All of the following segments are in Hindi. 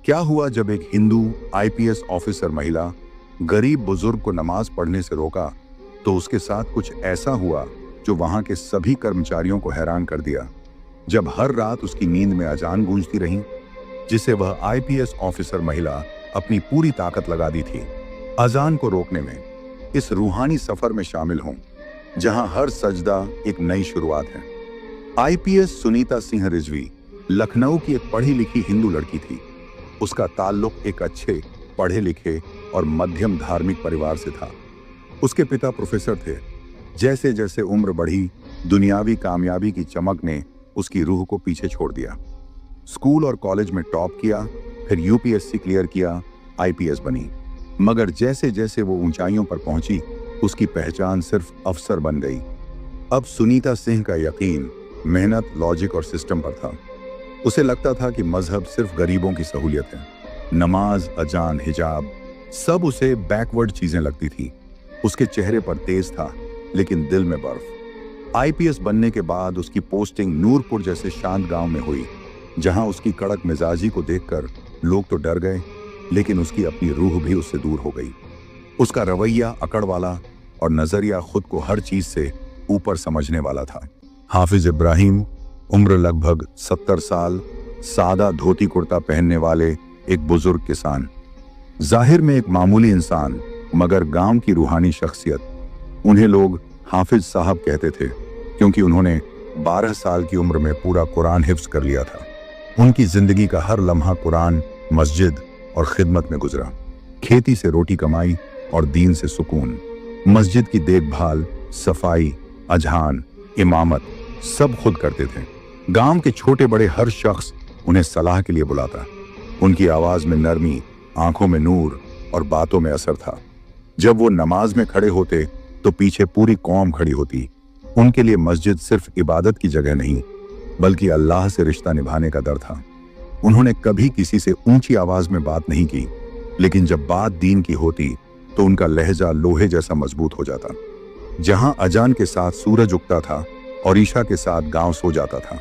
क्या हुआ जब एक हिंदू आईपीएस ऑफिसर महिला गरीब बुजुर्ग को नमाज पढ़ने से रोका तो उसके साथ कुछ ऐसा हुआ जो वहां के सभी कर्मचारियों को हैरान कर दिया। जब हर रात उसकी नींद में अजान गूंजती रही जिसे वह आईपीएस ऑफिसर महिला अपनी पूरी ताकत लगा दी थी अजान को रोकने में, इस रूहानी सफर में शामिल हों जहां हर सजदा एक नई शुरुआत है। आईपीएस सुनीता सिंह रिजवी लखनऊ की एक पढ़ी लिखी हिंदू लड़की थी। उसका ताल्लुक एक अच्छे पढ़े लिखे और मध्यम धार्मिक परिवार से था। उसके पिता प्रोफेसर थे। जैसे जैसे उम्र बढ़ी, दुनियावी कामयाबी की चमक ने उसकी रूह को पीछे छोड़ दिया। स्कूल और कॉलेज में टॉप किया, फिर यूपीएससी क्लियर किया, आईपीएस बनी। मगर जैसे जैसे वो ऊंचाइयों पर पहुंची, उसकी पहचान सिर्फ अफसर बन गई। अब सुनीता सिंह का यकीन मेहनत, लॉजिक और सिस्टम पर था। उसे लगता था कि मजहब सिर्फ गरीबों की सहूलियत है। नमाज, अजान, हिजाब सब उसे बैकवर्ड चीजें लगती थी। उसके चेहरे पर तेज था लेकिन दिल में बर्फ। आईपीएस बनने के बाद उसकी पोस्टिंग नूरपुर जैसे शांत गांव में हुई, जहां उसकी कड़क मिजाजी को देखकर लोग तो डर गए, लेकिन उसकी अपनी रूह भी उससे दूर हो गई। उसका रवैया अकड़ वाला और नजरिया खुद को हर चीज से ऊपर समझने वाला था। हाफिज इब्राहिम, उम्र लगभग 70 साल, सादा धोती कुर्ता पहनने वाले एक बुजुर्ग किसान, जाहिर में एक मामूली इंसान मगर गांव की रूहानी शख्सियत। उन्हें लोग हाफिज साहब कहते थे क्योंकि उन्होंने 12 साल की उम्र में पूरा कुरान हिफ्ज कर लिया था। उनकी जिंदगी का हर लम्हा कुरान, मस्जिद और खिदमत में गुजरा। खेती से रोटी कमाई और दीन से सुकून। मस्जिद की देखभाल, सफाई, अजहान, इमामत सब खुद करते थे। गांव के छोटे बड़े हर शख्स उन्हें सलाह के लिए बुलाता। उनकी आवाज में नरमी, आंखों में नूर और बातों में असर था। जब वो नमाज में खड़े होते तो पीछे पूरी कौम खड़ी होती। उनके लिए मस्जिद सिर्फ इबादत की जगह नहीं बल्कि अल्लाह से रिश्ता निभाने का दर था। उन्होंने कभी किसी से ऊंची आवाज में बात नहीं की, लेकिन जब बात दीन की होती तो उनका लहजा लोहे जैसा मजबूत हो जाता। जहां अजान के साथ सूरज उगता था और ईशा के साथ गांव सो जाता था।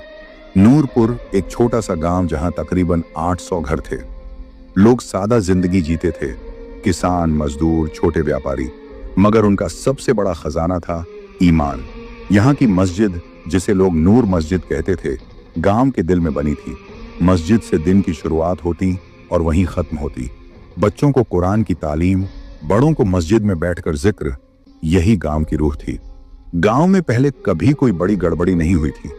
नूरपुर एक छोटा सा गांव जहां तकरीबन 800 घर थे। लोग सादा जिंदगी जीते थे, किसान, मजदूर, छोटे व्यापारी, मगर उनका सबसे बड़ा खजाना था ईमान। यहाँ की मस्जिद, जिसे लोग नूर मस्जिद कहते थे, गांव के दिल में बनी थी। मस्जिद से दिन की शुरुआत होती और वहीं खत्म होती। बच्चों को कुरान की तालीम, बड़ों को मस्जिद में बैठकर जिक्र, यही गांव की रूह थी। गांव में पहले कभी कोई बड़ी गड़बड़ी नहीं हुई थी,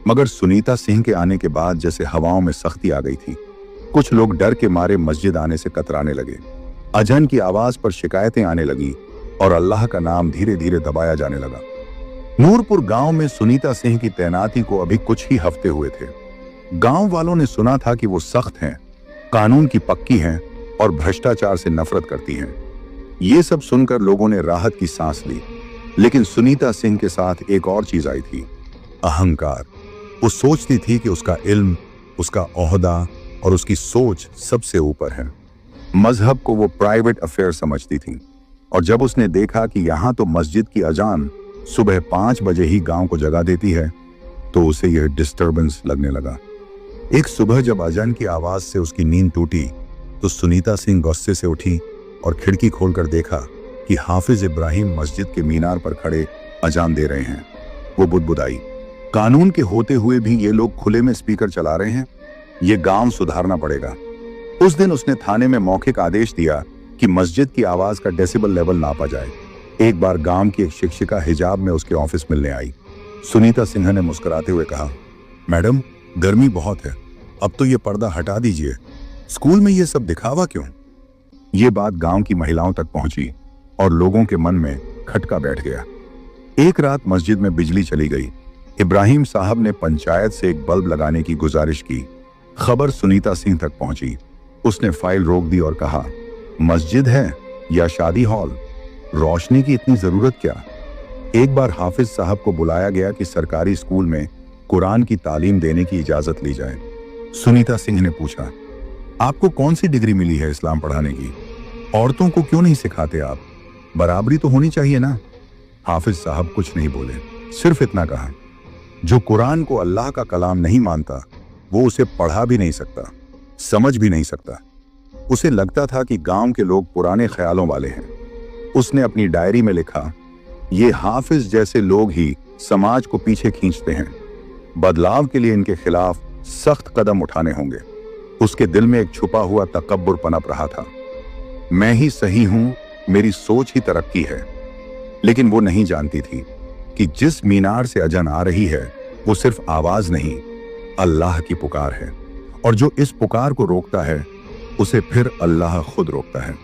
मगर सुनीता सिंह के आने के बाद जैसे हवाओं में सख्ती आ गई थी। कुछ लोग डर के मारे मस्जिद आने से कतराने लगे। अजान की आवाज पर शिकायतें आने लगी और अल्लाह का नाम धीरे धीरे दबाया जाने लगा। नूरपुर गांव में सुनीता सिंह की तैनाती को अभी कुछ ही हफ्ते हुए थे। गांव वालों ने सुना था कि वो सख्त हैं, कानून की पक्की हैं और भ्रष्टाचार से नफरत करती हैं। ये सब सुनकर लोगों ने राहत की सांस ली। लेकिन सुनीता सिंह के साथ एक और चीज आई थी, अहंकार। वो सोचती थी कि उसका इल्म, उसका ओहदा और उसकी सोच सबसे ऊपर है। मजहब को वो प्राइवेट अफेयर समझती थी। और जब उसने देखा कि यहाँ तो मस्जिद की अजान सुबह 5 बजे ही गांव को जगा देती है, तो उसे यह डिस्टर्बेंस लगने लगा। एक सुबह जब अजान की आवाज से उसकी नींद टूटी तो सुनीता सिंह गुस्से से उठी और खिड़की खोलकर देखा कि हाफिज इब्राहिम मस्जिद के मीनार पर खड़े अजान दे रहे हैं। वो बुदबुदाई, कानून के होते हुए भी ये लोग खुले में स्पीकर चला रहे हैं, ये गांव सुधारना पड़ेगा। उस दिन उसने थाने में मौखिक आदेश दिया कि मस्जिद की आवाज का डेसिबल लेवल नापा जाए। एक बार गांव की एक शिक्षिका हिजाब में उसके ऑफिस मिलने आई। सुनीता सिंह ने मुस्कुराते हुए कहा, मैडम, गर्मी बहुत है, अब तो ये पर्दा हटा दीजिए। स्कूल में ये सब दिखावा क्यों? ये बात गांव की महिलाओं तक पहुंची और लोगों के मन में खटका बैठ गया। एक रात मस्जिद में बिजली चली गई। इब्राहिम साहब ने पंचायत से एक बल्ब लगाने की गुजारिश की। खबर सुनीता सिंह तक पहुंची। उसने फाइल रोक दी और कहा, मस्जिद है या शादी हॉल, रोशनी की इतनी जरूरत क्या? एक बार हाफिज साहब को बुलाया गया कि सरकारी स्कूल में कुरान की तालीम देने की इजाजत ली जाए। सुनीता सिंह ने पूछा, आपको कौन सी डिग्री मिली है इस्लाम पढ़ाने की? औरतों को क्यों नहीं सिखाते आप? बराबरी तो होनी चाहिए ना। हाफिज साहब कुछ नहीं बोले, सिर्फ इतना कहा, जो कुरान को अल्लाह का कलाम नहीं मानता वो उसे पढ़ा भी नहीं सकता, समझ भी नहीं सकता। उसे लगता था कि गांव के लोग पुराने ख्यालों वाले हैं। उसने अपनी डायरी में लिखा, ये हाफिज जैसे लोग ही समाज को पीछे खींचते हैं। बदलाव के लिए इनके खिलाफ सख्त कदम उठाने होंगे। उसके दिल में एक छुपा हुआ तकब्बुर पनप रहा था। मैं ही सही हूं, मेरी सोच ही तरक्की है। लेकिन वो नहीं जानती थी कि जिस मीनार से अजान आ रही है वो सिर्फ आवाज नहीं, अल्लाह की पुकार है। और जो इस पुकार को रोकता है उसे फिर अल्लाह खुद रोकता है।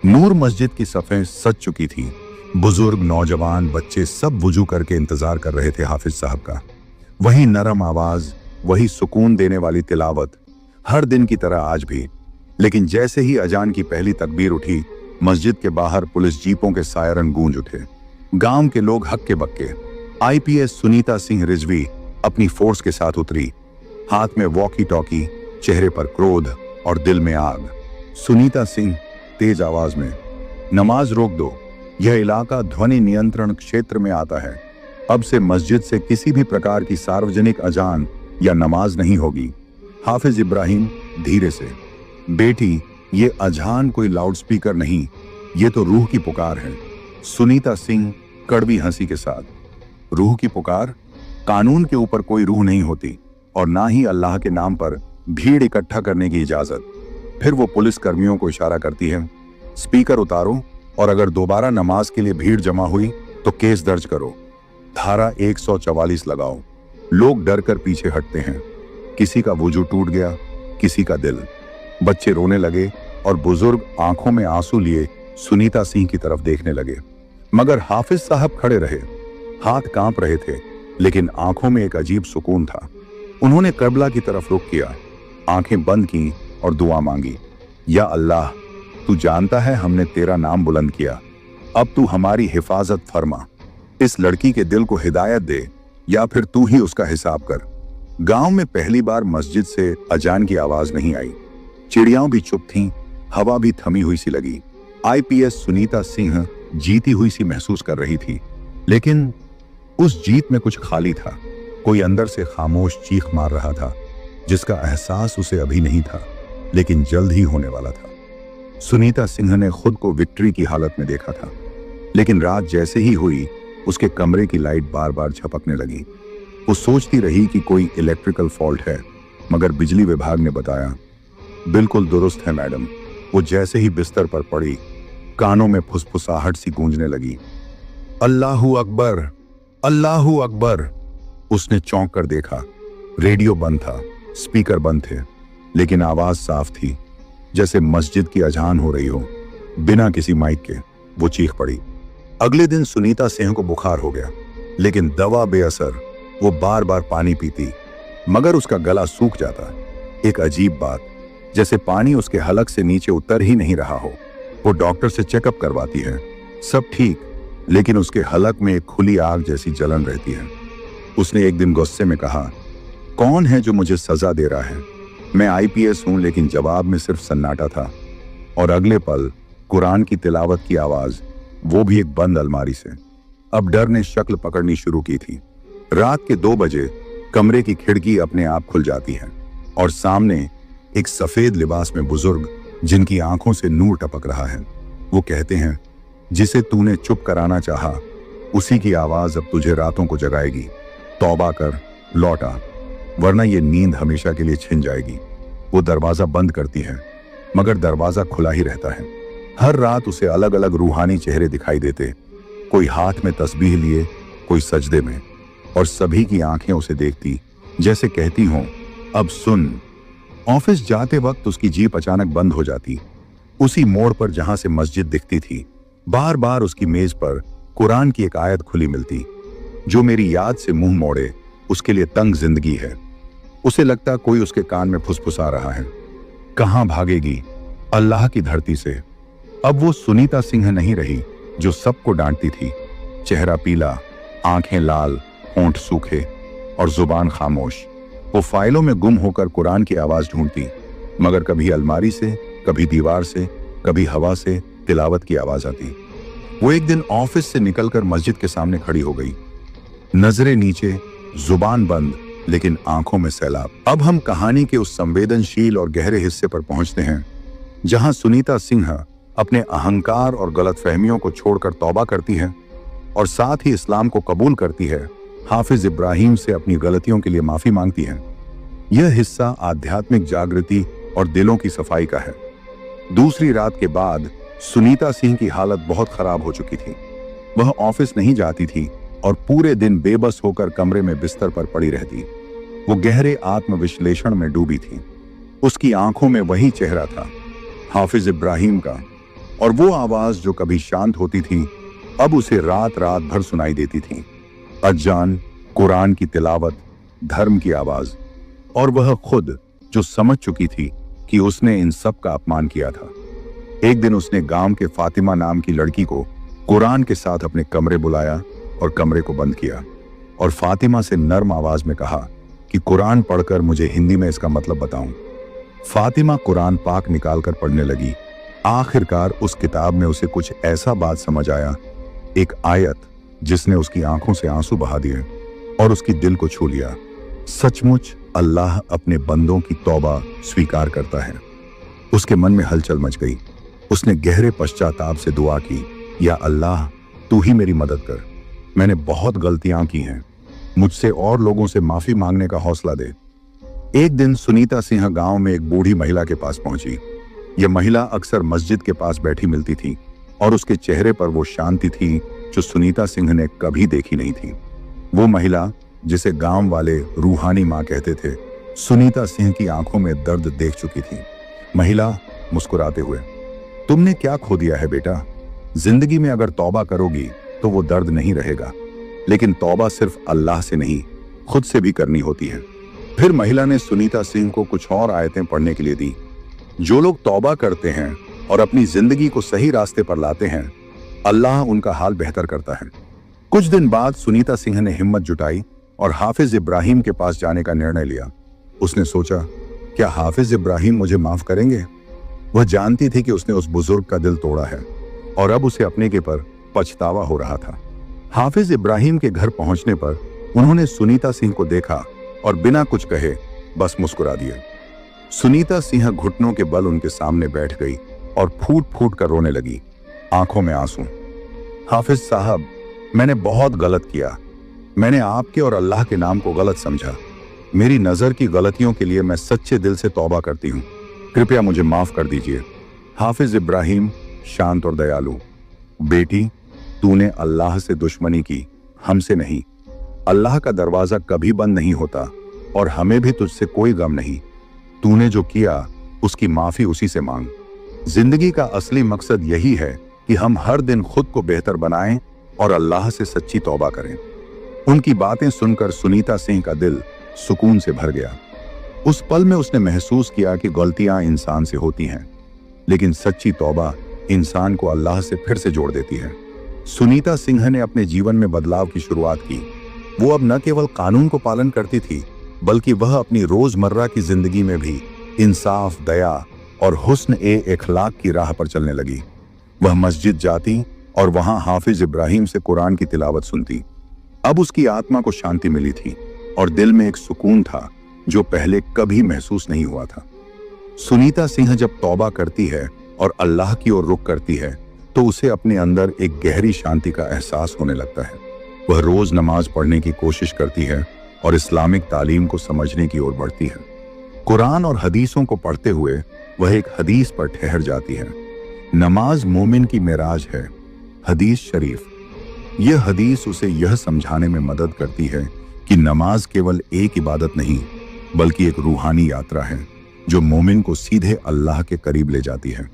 नूर मस्जिद की सफ़ें सज चुकी थी। बुजुर्ग, नौजवान, बच्चे सब वुजू करके इंतजार कर रहे थे हाफिज साहब का। वही नरम आवाज, वही सुकून देने वाली तिलावत, हर दिन की तरह आज भी। लेकिन जैसे ही अजान की पहली तकबीर उठी, मस्जिद के बाहर पुलिस जीपों के सायरन गूंज उठे। गांव के लोग हक्के बक्के। आईपीएस सुनीता सिंह रिजवी अपनी फोर्स के साथ उतरी, हाथ में वॉकी टॉकी, चेहरे पर क्रोध और दिल में आग। सुनीता सिंह तेज आवाज में, नमाज रोक दो, यह इलाका ध्वनि नियंत्रण क्षेत्र में आता है। अब से मस्जिद से किसी भी प्रकार की सार्वजनिक अजान या नमाज नहीं होगी। हाफिज इब्राहिम धीरे से, बेटी ये अजान कोई लाउडस्पीकर नहीं, ये तो रूह की पुकार है। सुनीता सिंह कड़वी हंसी के साथ, रूह की पुकार? कानून के ऊपर कोई रूह नहीं होती और ना ही अल्लाह के नाम पर भीड़ इकट्ठा करने की इजाजत। फिर वो पुलिस कर्मियों को इशारा करती है, स्पीकर उतारो और अगर दोबारा नमाज के लिए भीड़ जमा हुई तो केस दर्ज करो, धारा 144 लगाओ। लोग डर कर पीछे हटते हैं। किसी का वुजू टूट गया, किसी का दिल। बच्चे रोने लगे और बुजुर्ग आंखों में आंसू लिए सुनीता सिंह की तरफ देखने लगे। मगर हाफिज साहब खड़े रहे। हाथ कांप रहे थे लेकिन आंखों में एक अजीब सुकून था। उन्होंने क़िबला की तरफ रुख किया, आंखें बंद की और दुआ मांगी, या अल्लाह, तू जानता है हमने तेरा नाम बुलंद किया, अब तू हमारी हिफाजत फरमा। इस लड़की के दिल को हिदायत दे या फिर तू ही उसका हिसाब कर। गांव में पहली बार मस्जिद से अजान की आवाज नहीं आई। चिड़ियाओं भी चुप थीं, हवा भी थमी हुई सी लगी। आईपीएस सुनीता सिंह जीती हुई सी महसूस कर रही थी, लेकिन उस जीत में कुछ खाली था। कोई अंदर से खामोश चीख मार रहा था जिसका एहसास उसे अभी नहीं था, लेकिन जल्द ही होने वाला था। सुनीता सिंह ने खुद को विक्ट्री की हालत में देखा था, लेकिन रात जैसे ही हुई उसके कमरे की लाइट बार बार झपकने लगी। वो सोचती रही कि कोई इलेक्ट्रिकल फॉल्ट है, मगर बिजली विभाग ने बताया, बिल्कुल दुरुस्त है मैडम। वो जैसे ही बिस्तर पर पड़ी, कानों में फुसफुसाहट सी गूंजने लगी, अल्लाहू अकबर, अल्लाहू अकबर। उसने चौंक कर देखा, रेडियो बंद था, स्पीकर बंद थे, लेकिन आवाज साफ थी, जैसे मस्जिद की अजान हो रही हो, बिना किसी माइक के। वो चीख पड़ी। अगले दिन सुनीता सिंह को बुखार हो गया, लेकिन दवा बेअसर। वो बार बार पानी पीती, मगर उसका गला सूख जाता। एक अजीब बात, जैसे पानी उसके हलक से नीचे उतर ही नहीं रहा हो। वो डॉक्टर से चेकअप करवाती है, सब ठीक, लेकिन उसके हलक में एक खुली आग जैसी जलन रहती है। उसने एक दिन गुस्से में कहा, कौन है जो मुझे सजा दे रहा है? मैं आईपीएस हूं, लेकिन जवाब में सिर्फ सन्नाटा था। और अगले पल कुरान की तिलावत की आवाज, वो भी एक बंद अलमारी से। अब डर ने शक्ल पकड़नी शुरू की थी। रात के 2 बजे कमरे की खिड़की अपने आप खुल जाती है और सामने एक सफेद लिबास में बुजुर्ग, जिनकी आंखों से नूर टपक रहा है। वो कहते हैं, जिसे तूने चुप कराना चाहा, उसी की आवाज अब तुझे रातों को जगाएगी। तौबा कर, लौटा, वरना ये नींद हमेशा के लिए छिन जाएगी। वो दरवाजा बंद करती है, मगर दरवाजा खुला ही रहता है। हर रात उसे अलग अलग रूहानी चेहरे दिखाई देते, कोई हाथ में तस्बीह लिए, कोई सजदे में, और सभी की आंखें उसे देखती, जैसे कहती हों, अब सुन। ऑफिस जाते वक्त उसकी जीप अचानक बंद हो जाती, उसी मोड़ पर जहां से मस्जिद दिखती थी। बार बार उसकी मेज पर कुरान की एक आयत खुली मिलती, जो मेरी याद से मुंह मोड़े उसके लिए तंग जिंदगी है। उसे लगता कोई उसके कान में फुसफुसा रहा है, कहां भागेगी अल्लाह की धरती से। अब वो सुनीता सिंह नहीं रही जो सबको डांटती थी। चेहरा पीला, आंखें लाल, होंठ सूखे और जुबान खामोश। वो फाइलों में गुम होकर कुरान की आवाज ढूंढती, मगर कभी अलमारी से, कभी दीवार से, कभी हवा से तिलावत की आवाज आती। वो एक दिन ऑफिस से निकलकर मस्जिद के सामने खड़ी हो गई, नजरें नीचे, जुबान बंद, लेकिन आंखों में सैलाब। अब हम कहानी के उस संवेदनशील और गहरे हिस्से पर पहुंचते हैं जहां सुनीता सिंह अपने अहंकार और गलतफहमियों को छोड़कर तौबा करती है और साथ ही इस्लाम को कबूल करती है, हाफिज इब्राहिम से अपनी गलतियों के लिए माफी मांगती है। यह हिस्सा आध्यात्मिक जागृति और दिलों की सफाई का है। दूसरी रात के बाद सुनीता सिंह की हालत बहुत खराब हो चुकी थी। वह ऑफिस नहीं जाती थी और पूरे दिन बेबस होकर कमरे में बिस्तर पर पड़ी रहती। वो गहरे आत्मविश्लेषण में डूबी थी। उसकी आंखों में वही चेहरा था, हाफिज इब्राहिम का, और वो आवाज जो कभी शांत होती थी अब उसे रात रात भर सुनाई देती थी। अजान, कुरान की तिलावत, धर्म की आवाज, और वह खुद जो समझ चुकी थी कि उसने इन सब का अपमान किया था। एक दिन उसने गांव के फातिमा नाम की लड़की को कुरान के साथ अपने कमरे बुलाया और कमरे को बंद किया और फातिमा से नर्म आवाज में कहा कि कुरान पढ़कर मुझे हिंदी में इसका मतलब बताऊं। फातिमा कुरान पाक निकालकर पढ़ने लगी। आखिरकार उस किताब में उसे कुछ ऐसा बात समझ आया, एक आयत जिसने उसकी आंखों से आंसू बहा दिए और उसकी दिल को छू लिया। सचमुच अल्लाह अपने बंदों की तौबा स्वीकार करता है। उसके मन में हलचल मच गई। उसने गहरे पश्चाताप से दुआ की, या अल्लाह, तू ही मेरी मदद कर। मैंने बहुत गलतियां की हैं। मुझसे और लोगों से माफी मांगने का हौसला दे। एक दिन सुनीता सिंह गांव में एक बूढ़ी महिला के पास पहुंची। यह महिला अक्सर मस्जिद के पास बैठी मिलती थी और उसके चेहरे पर वो शांति थी जो सुनीता सिंह ने कभी देखी नहीं थी। वो महिला, जिसे गांव वाले रूहानी मां कहते थे, सुनीता सिंह की आंखों में दर्द देख चुकी थी। महिला मुस्कुराते हुए, तुमने क्या खो दिया है बेटा? जिंदगी में अगर तौबा करोगी तो वो दर्द नहीं रहेगा, लेकिन तौबा सिर्फ अल्लाह से नहीं, खुद से भी करनी होती है। फिर महिला ने सुनीता सिंह को कुछ और आयतें पढ़ने के लिए दी। जो लोग तौबा करते हैं और अपनी जिंदगी को सही रास्ते पर लाते हैं, अल्लाह उनका हाल बेहतर करता है। कुछ दिन बाद सुनीता सिंह ने हिम्मत जुटाई और हाफिज इब्राहिम के पास जाने का निर्णय लिया। उसने सोचा, क्या हाफिज इब्राहिम मुझे माफ करेंगे? वह जानती थी कि उसने उस बुजुर्ग का दिल तोड़ा है और अब उसे अपने के पर पछतावा हो रहा था। हाफिज इब्राहिम के घर पहुंचने पर उन्होंने सुनीता सिंह को देखा और बिना कुछ कहे बस मुस्कुरा दिया। सुनीता सिंह घुटनों के बल उनके सामने बैठ गई और फूट फूट कर रोने लगी, आंखों में आंसू। हाफिज साहब, मैंने बहुत गलत किया। मैंने आपके और अल्लाह के नाम को गलत समझा। मेरी नजर की गलतियों के लिए मैं सच्चे दिल से तौबा करती हूँ। कृपया मुझे माफ कर दीजिए। हाफिज इब्राहिम शांत और दयालु, बेटी, तूने अल्लाह से दुश्मनी की, हमसे नहीं। अल्लाह का दरवाजा कभी बंद नहीं होता और हमें भी तुझसे कोई गम नहीं। तूने जो किया उसकी माफी उसी से मांग। जिंदगी का असली मकसद यही है कि हम हर दिन खुद को बेहतर बनाएं और अल्लाह से सच्ची तौबा करें। उनकी बातें सुनकर सुनीता सिंह का दिल सुकून से भर गया। उस पल में उसने महसूस किया कि गलतियां इंसान से होती हैं, लेकिन सच्ची तौबा इंसान को अल्लाह से फिर से जोड़ देती है। सुनीता सिंह ने अपने जीवन में बदलाव की शुरुआत की। वो अब न केवल कानून को पालन करती थी, बल्कि वह अपनी रोजमर्रा की जिंदगी में भी इंसाफ, दया और हुस्न ए इखलाक की राह पर चलने लगी। वह मस्जिद जाती और वहां हाफिज इब्राहिम से कुरान की तिलावत सुनती। अब उसकी आत्मा को शांति मिली थी और दिल में एक सुकून था जो पहले कभी महसूस नहीं हुआ था। सुनीता सिंह जब तौबा करती है और अल्लाह की ओर रुख करती है तो उसे अपने अंदर एक गहरी शांति का एहसास होने लगता है। वह रोज नमाज पढ़ने की कोशिश करती है और इस्लामिक तालीम को समझने की ओर बढ़ती है। कुरान और हदीसों को पढ़ते हुए वह एक हदीस पर ठहर जाती है। नमाज मोमिन की मेराज है, हदीस शरीफ। यह हदीस उसे यह समझाने में मदद करती है कि नमाज केवल एक इबादत नहीं, बल्कि एक रूहानी यात्रा है जो मोमिन को सीधे अल्लाह के करीब ले जाती है।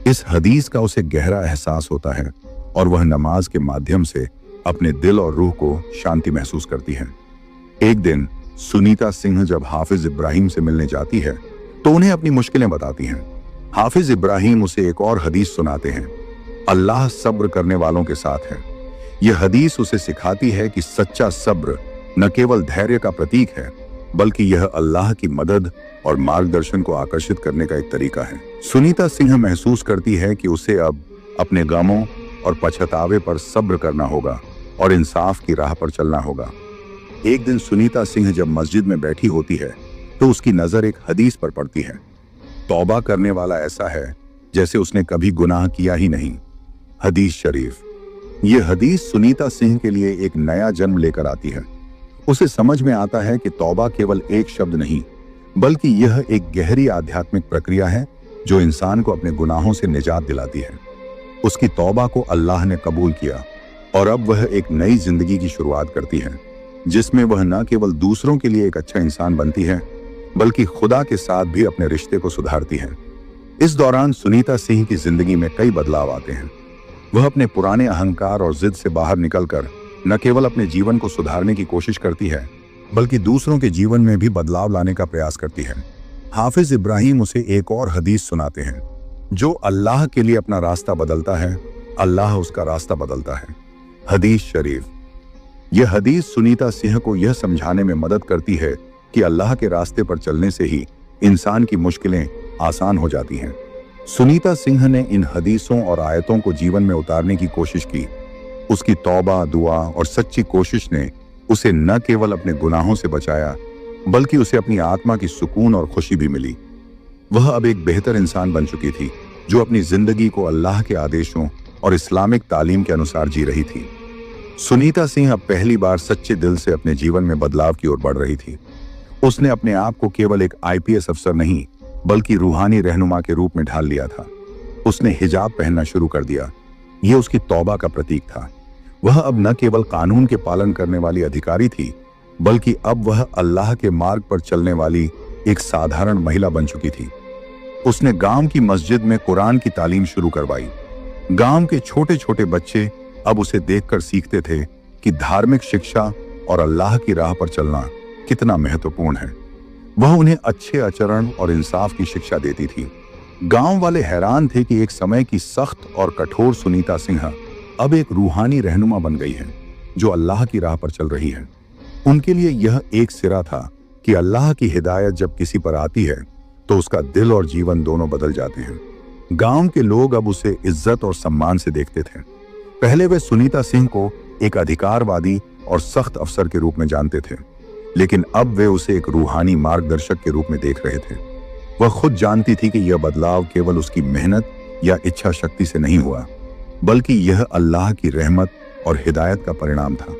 इस हदीस का उसे गहरा एहसास होता है और वह नमाज के माध्यम से अपने दिल और रूह को शांति महसूस करती है। एक दिन सुनीता सिंह जब हाफिज इब्राहिम से मिलने जाती है तो उन्हें अपनी मुश्किलें बताती हैं। हाफिज इब्राहिम उसे एक और हदीस सुनाते हैं, अल्लाह सब्र करने वालों के साथ है। यह हदीस उसे सिखाती है कि सच्चा सब्र न केवल धैर्य का प्रतीक है, बल्कि यह अल्लाह की मदद और मार्गदर्शन को आकर्षित करने का एक तरीका है। सुनीता सिंह महसूस करती है कि उसे अब अपने गमों और पछतावे पर सब्र करना होगा और इंसाफ की राह पर चलना होगा। एक दिन सुनीता सिंह जब मस्जिद में बैठी होती है तो उसकी नजर एक हदीस पर पड़ती है। तौबा करने वाला ऐसा है जैसे उसने कभी गुनाह किया ही नहीं। हदीस शरीफ। ये हदीस सुनीता सिंह के लिए एक नया जन्म लेकर आती है। उसे समझ में आता है कि तौबा केवल एक शब्द नहीं, बल्कि यह एक गहरी आध्यात्मिक प्रक्रिया है जो इंसान को अपने गुनाहों से निजात दिलाती है। उसकी तौबा को अल्लाह ने कबूल किया और अब वह एक नई जिंदगी की शुरुआत करती है, जिसमें वह न केवल दूसरों के लिए एक अच्छा इंसान बनती है, बल्कि खुदा के साथ भी अपने रिश्ते को सुधारती है। इस दौरान सुनीता सिंह की जिंदगी में कई बदलाव आते हैं। वह अपने पुराने अहंकार और जिद से बाहर निकलकर न केवल अपने जीवन को सुधारने की कोशिश करती है, बल्कि दूसरों के जीवन में भी बदलाव लाने का प्रयास करती है। हाफिज इब्राहिम उसे एक और हदीस सुनाते हैं, जो अल्लाह के लिए अपना रास्ता बदलता है, अल्लाह उसका रास्ता बदलता है। हदीस शरीफ। यह हदीस सुनीता सिंह को यह समझाने में मदद करती है कि अल्लाह के रास्ते पर चलने से ही इंसान की मुश्किलें आसान हो जाती हैं। सुनीता सिंह ने इन हदीसों और आयतों को जीवन में उतारने की कोशिश की। उसकी तौबा, दुआ और सच्ची कोशिश ने उसे न केवल अपने गुनाहों से बचाया, बल्कि उसे अपनी आत्मा की सुकून और खुशी भी मिली। वह अब एक बेहतर इंसान बन चुकी थी, जो अपनी जिंदगी को अल्लाह के आदेशों और इस्लामिक तालीम के अनुसार जी रही थी। सुनीता सिंह अब पहली बार सच्चे दिल से अपने जीवन में बदलाव की ओर बढ़ रही थी। उसने अपने आप को केवल एक आईपीएस अफसर नहीं, बल्कि रूहानी रहनुमा के रूप में ढाल लिया था। उसने हिजाब पहनना शुरू कर दिया। यह उसकी तौबा का प्रतीक था। वह अब न केवल कानून के पालन करने वाली अधिकारी थी, बल्कि अब वह अल्लाह के मार्ग पर चलने वाली एक साधारण महिला बन चुकी थी। उसने गांव की मस्जिद में कुरान की तालीम शुरू करवाई। गांव के छोटे छोटे बच्चे अब उसे देखकर सीखते थे कि धार्मिक शिक्षा और अल्लाह की राह पर चलना कितना महत्वपूर्ण है। वह उन्हें अच्छे आचरण और इंसाफ की शिक्षा देती थी। गांव वाले हैरान थे कि एक समय की सख्त और कठोर सुनीता सिंह अब एक रूहानी रहनुमा बन गई है, जो अल्लाह की राह पर चल रही है। उनके लिए यह एक सिरा था कि अल्लाह की हिदायत जब किसी पर आती है तो उसका दिल और जीवन दोनों बदल जाते हैं। गांव के लोग अब उसे इज्जत और सम्मान से देखते थे। पहले वे सुनीता सिंह को एक अधिकारवादी और सख्त अफसर के रूप में जानते थे, लेकिन अब वे उसे एक रूहानी मार्गदर्शक के रूप में देख रहे थे। वह खुद जानती थी कि यह बदलाव केवल उसकी मेहनत या इच्छा शक्ति से नहीं हुआ, बल्कि यह अल्लाह की रहमत और हिदायत का परिणाम था।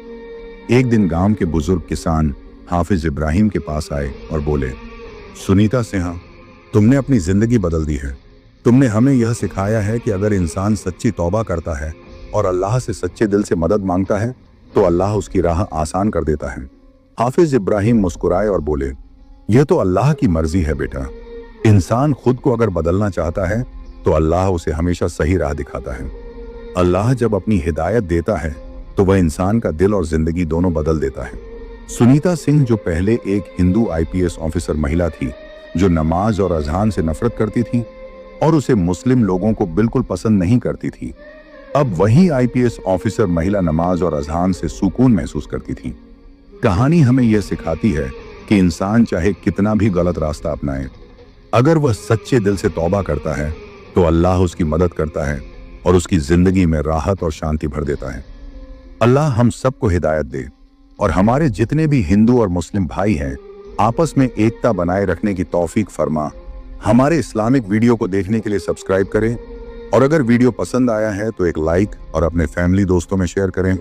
एक दिन गांव के बुजुर्ग किसान हाफिज इब्राहिम के पास आए और बोले, सुनीता सिंह, तुमने अपनी जिंदगी बदल दी है। तुमने हमें यह सिखाया है कि अगर इंसान सच्ची तौबा करता है और अल्लाह से सच्चे दिल से मदद मांगता है तो अल्लाह उसकी राह आसान कर देता है। हाफिज इब्राहिम मुस्कुराए और बोले, यह तो अल्लाह की मर्जी है बेटा। इंसान खुद को अगर बदलना चाहता है तो अल्लाह उसे हमेशा सही राह दिखाता है। अल्लाह जब अपनी हिदायत देता है तो वह इंसान का दिल और जिंदगी दोनों बदल देता है। सुनीता सिंह, जो पहले एक हिंदू आईपीएस ऑफिसर महिला थी, जो नमाज और अज़ान से नफरत करती थी और उसे मुस्लिम लोगों को बिल्कुल पसंद नहीं करती थी, अब वही आईपीएस ऑफिसर महिला नमाज और अज़ान से सुकून महसूस करती थी। कहानी हमें यह सिखाती है कि इंसान चाहे कितना भी गलत रास्ता अपनाए, अगर वह सच्चे दिल से तौबा करता है तो अल्लाह उसकी मदद करता है और उसकी जिंदगी में राहत और शांति भर देता है। अल्लाह हम सबको हिदायत दे और हमारे जितने भी हिंदू और मुस्लिम भाई हैं, आपस में एकता बनाए रखने की तौफीक फरमा। हमारे इस्लामिक वीडियो को देखने के लिए सब्सक्राइब करें और अगर वीडियो पसंद आया है तो एक लाइक और अपने फैमिली दोस्तों में शेयर करें।